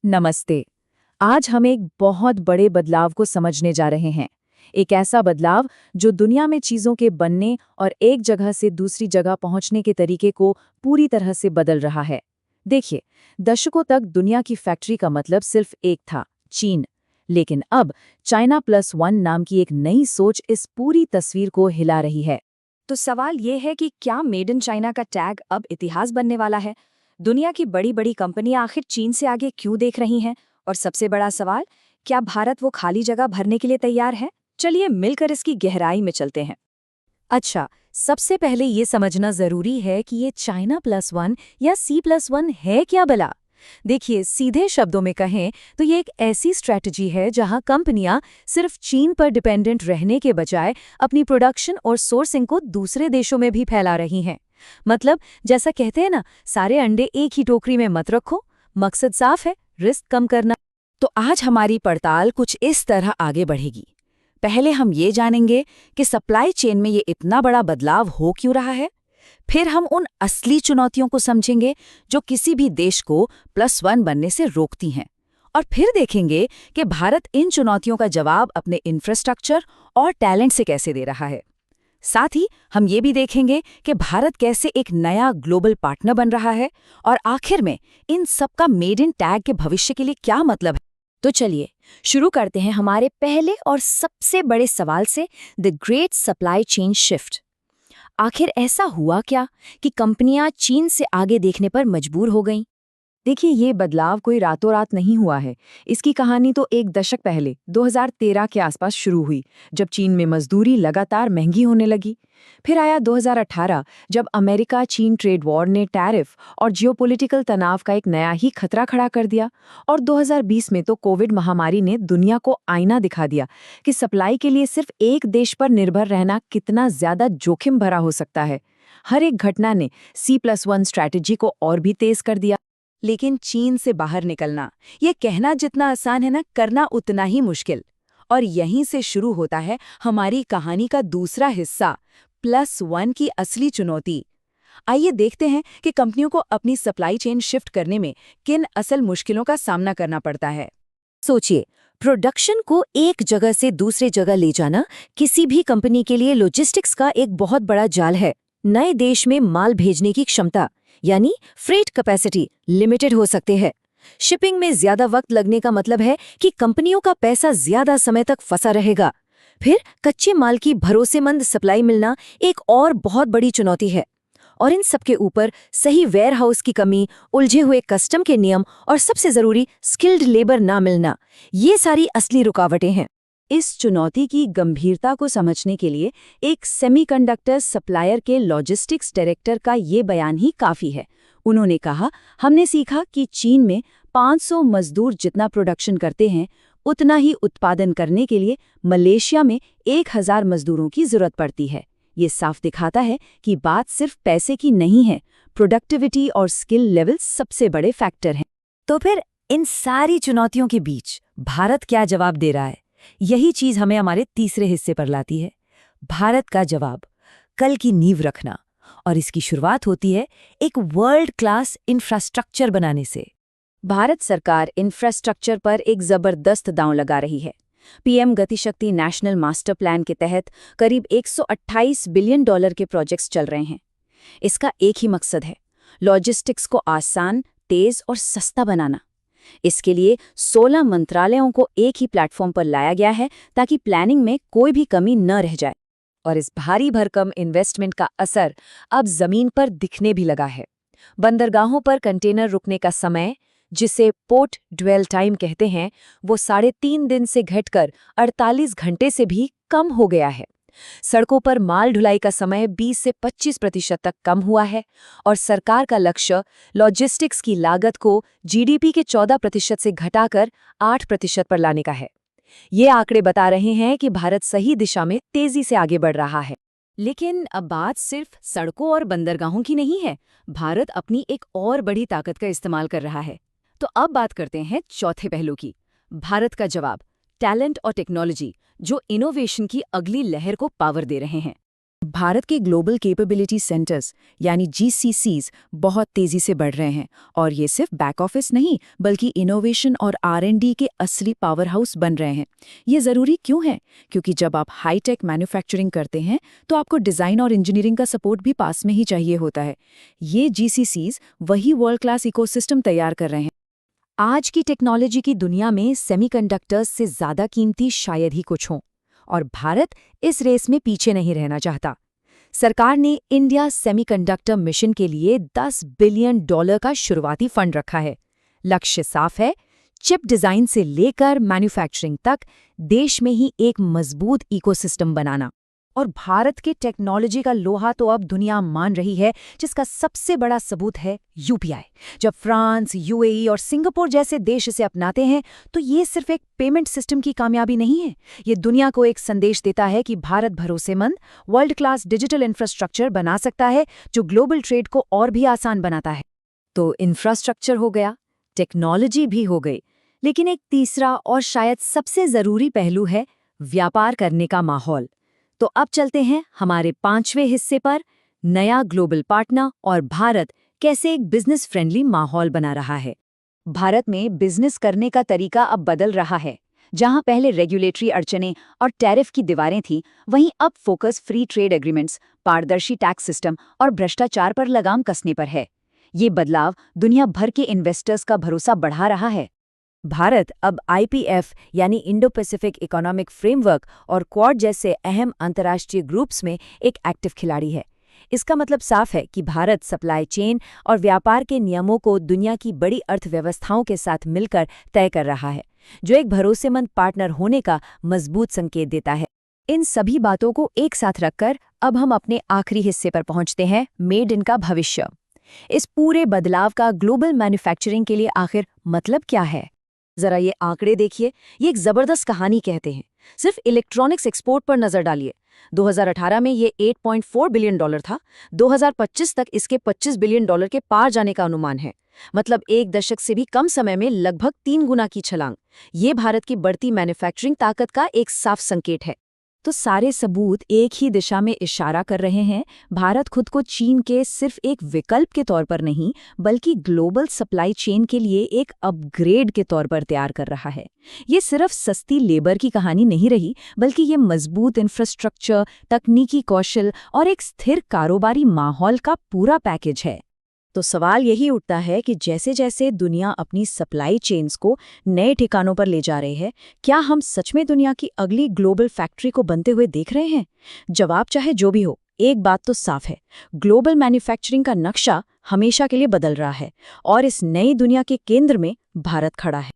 नमस्ते। आज हम एक बहुत बड़े बदलाव को समझने जा रहे हैं। एक ऐसा बदलाव जो दुनिया में चीजों के बनने और एक जगह से दूसरी जगह पहुंचने के तरीके को पूरी तरह से बदल रहा है। देखिए, दशकों तक दुनिया की फैक्ट्री का मतलब सिर्फ एक था, चीन। लेकिन अब चाइना+1 नाम की एक नई सोच इस पूरी तस्वीर को हिला रही है। तो सवाल ये है कि क्या मेड इन चाइना का टैग अब इतिहास बनने वाला है? दुनिया की बड़ी बड़ी कंपनियां आखिर चीन से आगे क्यों देख रही हैं? और सबसे बड़ा सवाल, क्या भारत वो खाली जगह भरने के लिए तैयार है? चलिए मिलकर इसकी गहराई में चलते हैं। अच्छा, सबसे पहले ये समझना जरूरी है कि ये China+1 या C+1 है क्या भला? देखिए, सीधे शब्दों में कहें तो ये एक ऐसी स्ट्रैटेजी है जहां कंपनियां सिर्फ चीन पर डिपेंडेंट रहने के बजाय अपनी प्रोडक्शन और सोर्सिंग को दूसरे देशों में भी फैला रही हैं। मतलब, जैसा कहते हैं ना, सारे अंडे एक ही टोकरी में मत रखो। मकसद साफ है, रिस्क कम करना। तो आज हमारी पड़ताल कुछ इस तरह आगे बढ़ेगी। पहले हम ये जानेंगे कि सप्लाई चेन में ये इतना बड़ा बदलाव हो क्यों रहा है। फिर हम उन असली चुनौतियों को समझेंगे जो किसी भी देश को +1 बनने से रोकती हैं। और फिर देखेंगे कि भारत इन चुनौतियों का जवाब अपने इंफ्रास्ट्रक्चर और टैलेंट से कैसे दे रहा है। साथ ही हम ये भी देखेंगे कि भारत कैसे एक नया ग्लोबल पार्टनर बन रहा है, और आखिर में इन सबका मेड इन टैग के भविष्य के लिए क्या मतलब है। तो चलिए शुरू करते हैं हमारे पहले और सबसे बड़े सवाल से, the great supply chain shift. आखिर ऐसा हुआ क्या कि कंपनियां चीन से आगे देखने पर मजबूर हो गईं? देखिए, ये बदलाव कोई रातों रात नहीं हुआ है। इसकी कहानी तो एक दशक पहले 2013 के आसपास शुरू हुई, जब चीन में मजदूरी लगातार महंगी होने लगी। फिर आया 2018, जब अमेरिका चीन ट्रेड वॉर ने टैरिफ और जियोपॉलिटिकल तनाव का एक नया ही खतरा खड़ा कर दिया। और 2020 में तो कोविड महामारी ने दुनिया को आईना दिखा दिया कि सप्लाई के लिए सिर्फ एक देश पर निर्भर रहना कितना ज्यादा जोखिम भरा हो सकता है। हर एक घटना ने C+1 स्ट्रैटेजी को और भी तेज कर दिया। लेकिन चीन से बाहर निकलना, ये कहना जितना आसान है ना, करना उतना ही मुश्किल। और यहीं से शुरू होता है हमारी कहानी का दूसरा हिस्सा, +1 की असली चुनौती। आइए देखते हैं कि कंपनियों को अपनी सप्लाई चेन शिफ्ट करने में किन असल मुश्किलों का सामना करना पड़ता है। सोचिए, प्रोडक्शन को एक जगह से दूसरे जगह ले जाना किसी भी कंपनी के लिए लॉजिस्टिक्स का एक बहुत बड़ा जाल है। नए देश में माल भेजने की क्षमता, यानी फ्रेट कैपेसिटी, लिमिटेड हो सकते हैं। शिपिंग में ज्यादा वक्त लगने का मतलब है कि कंपनियों का पैसा ज्यादा समय तक फंसा रहेगा। फिर कच्चे माल की भरोसेमंद सप्लाई मिलना एक और बहुत बड़ी चुनौती है। और इन सबके ऊपर सही वेयरहाउस की कमी, उलझे हुए कस्टम के नियम और सबसे जरूरी स्किल्ड लेबर ना मिलना, ये सारी असली रुकावटें हैं। इस चुनौती की गंभीरता को समझने के लिए एक सेमीकंडक्टर सप्लायर के लॉजिस्टिक्स डायरेक्टर का ये बयान ही काफी है। उन्होंने कहा, हमने सीखा कि चीन में 500 मजदूर जितना प्रोडक्शन करते हैं, उतना ही उत्पादन करने के लिए मलेशिया में 1000 मजदूरों की जरूरत पड़ती है। ये साफ दिखाता है कि बात सिर्फ पैसे की नहीं है, प्रोडक्टिविटी और स्किल लेवल सबसे बड़े फैक्टर हैं। तो फिर इन सारी चुनौतियों के बीच भारत क्या जवाब दे रहा है? यही चीज हमें हमारे तीसरे हिस्से पर लाती है, भारत का जवाब, कल की नींव रखना। और इसकी शुरुआत होती है एक वर्ल्ड क्लास इंफ्रास्ट्रक्चर बनाने से। भारत सरकार इंफ्रास्ट्रक्चर पर एक जबरदस्त दांव लगा रही है। PM Gati Shakti national master plan के तहत करीब $128 बिलियन के प्रोजेक्ट्स चल रहे हैं। इसका एक ही मकसद है, लॉजिस्टिक्स को आसान, तेज और सस्ता बनाना। इसके लिए 16 मंत्रालयों को एक ही प्लेटफॉर्म पर लाया गया है, ताकि प्लानिंग में कोई भी कमी न रह जाए। और इस भारी भरकम इन्वेस्टमेंट का असर अब जमीन पर दिखने भी लगा है। बंदरगाहों पर कंटेनर रुकने का समय, जिसे पोर्ट ड्वेल टाइम कहते हैं, वो 3.5 दिन से घटकर 48 घंटे से भी कम हो गया है। सड़कों पर माल ढुलाई का समय 20 से 25% तक कम हुआ है। और सरकार का लक्ष्य लॉजिस्टिक्स की लागत को जीडीपी के 14% से घटाकर 8% पर लाने का है। ये आंकड़े बता रहे हैं कि भारत सही दिशा में तेजी से आगे बढ़ रहा है। लेकिन अब बात सिर्फ सड़कों और बंदरगाहों की नहीं है। भारत अपनी एक और बड़ी ताकत का इस्तेमाल कर रहा है। तो अब बात करते हैं चौथे पहलू की, भारत का जवाब, टैलेंट और टेक्नोलॉजी, जो इनोवेशन की अगली लहर को पावर दे रहे हैं। भारत के ग्लोबल कैपेबिलिटी सेंटर्स यानी जीसीसीज बहुत तेजी से बढ़ रहे हैं और ये सिर्फ बैक ऑफिस नहीं बल्कि इनोवेशन और आरएनडी के असली पावर हाउस बन रहे हैं। ये ज़रूरी क्यों है? क्योंकि जब आप हाईटेक मैन्युफैक्चरिंग करते हैं तो आपको डिज़ाइन और इंजीनियरिंग का सपोर्ट भी पास में ही चाहिए होता है। ये जीसीसीज वही वर्ल्ड क्लास इकोसिस्टम तैयार कर रहे हैं। आज की टेक्नोलॉजी की दुनिया में सेमीकंडक्टर्स से ज़्यादा कीमती शायद ही कुछ हों, और भारत इस रेस में पीछे नहीं रहना चाहता। सरकार ने इंडिया सेमीकंडक्टर मिशन के लिए $10 बिलियन का शुरुआती फंड रखा है। लक्ष्य साफ है, चिप डिज़ाइन से लेकर मैन्युफैक्चरिंग तक देश में ही एक मजबूत इकोसिस्टम बनाना। और भारत के टेक्नोलॉजी का लोहा तो अब दुनिया मान रही है, जिसका सबसे बड़ा सबूत है यूपीआई। जब फ्रांस, यूएई और सिंगापुर जैसे देश इसे अपनाते हैं तो ये सिर्फ एक पेमेंट सिस्टम की कामयाबी नहीं है, ये दुनिया को एक संदेश देता है कि भारत भरोसेमंद वर्ल्ड क्लास डिजिटल इंफ्रास्ट्रक्चर बना सकता है जो ग्लोबल ट्रेड को और भी आसान बनाता है। तो इंफ्रास्ट्रक्चर हो गया, टेक्नोलॉजी भी हो गई, लेकिन एक तीसरा और शायद सबसे ज़रूरी पहलू है व्यापार करने का माहौल। तो अब चलते हैं हमारे 5वें हिस्से पर, नया ग्लोबल पार्टनर और भारत कैसे एक बिजनेस फ्रेंडली माहौल बना रहा है। भारत में बिजनेस करने का तरीका अब बदल रहा है। जहां पहले रेगुलेटरी अड़चनें और टैरिफ की दीवारें थीं, वहीं अब फोकस फ्री ट्रेड एग्रीमेंट्स, पारदर्शी टैक्स सिस्टम और भ्रष्टाचार पर लगाम कसने पर है। ये बदलाव दुनिया भर के इन्वेस्टर्स का भरोसा बढ़ा रहा है। भारत अब आईपीएफ यानी इंडो पैसिफिक इकोनॉमिक फ्रेमवर्क और क्वाड जैसे अहम अंतर्राष्ट्रीय ग्रुप्स में एक एक्टिव खिलाड़ी है। इसका मतलब साफ है कि भारत सप्लाई चेन और व्यापार के नियमों को दुनिया की बड़ी अर्थव्यवस्थाओं के साथ मिलकर तय कर रहा है, जो एक भरोसेमंद पार्टनर होने का मजबूत संकेत देता है। इन सभी बातों को एक साथ रखकर अब हम अपने आखिरी हिस्से पर पहुंचते हैं, मेड इन का भविष्य। इस पूरे बदलाव का ग्लोबल मैन्युफैक्चरिंग के लिए आखिर मतलब क्या है? जरा ये आंकड़े देखिए, ये एक जबरदस्त कहानी कहते हैं। सिर्फ इलेक्ट्रॉनिक्स एक्सपोर्ट पर नजर डालिए। 2018 में ये $8.4 बिलियन था। 2025 तक इसके $25 बिलियन के पार जाने का अनुमान है। मतलब एक दशक से भी कम समय में लगभग 3 गुना की छलांग। ये भारत की बढ़ती मैन्युफैक्चरिंग ताकत का एक साफ संकेत है। तो सारे सबूत एक ही दिशा में इशारा कर रहे हैं। भारत खुद को चीन के सिर्फ एक विकल्प के तौर पर नहीं, बल्कि ग्लोबल सप्लाई चेन के लिए एक अपग्रेड के तौर पर तैयार कर रहा है। ये सिर्फ सस्ती लेबर की कहानी नहीं रही, बल्कि ये मजबूत इंफ्रास्ट्रक्चर, तकनीकी कौशल और एक स्थिर कारोबारी माहौल का पूरा पैकेज है। तो सवाल यही उठता है कि जैसे जैसे दुनिया अपनी सप्लाई चेन्स को नए ठिकानों पर ले जा रही है, क्या हम सच में दुनिया की अगली ग्लोबल फैक्ट्री को बनते हुए देख रहे हैं? जवाब चाहे जो भी हो, एक बात तो साफ है, ग्लोबल मैन्युफैक्चरिंग का नक्शा हमेशा के लिए बदल रहा है और इस नई दुनिया के केंद्र में भारत खड़ा है।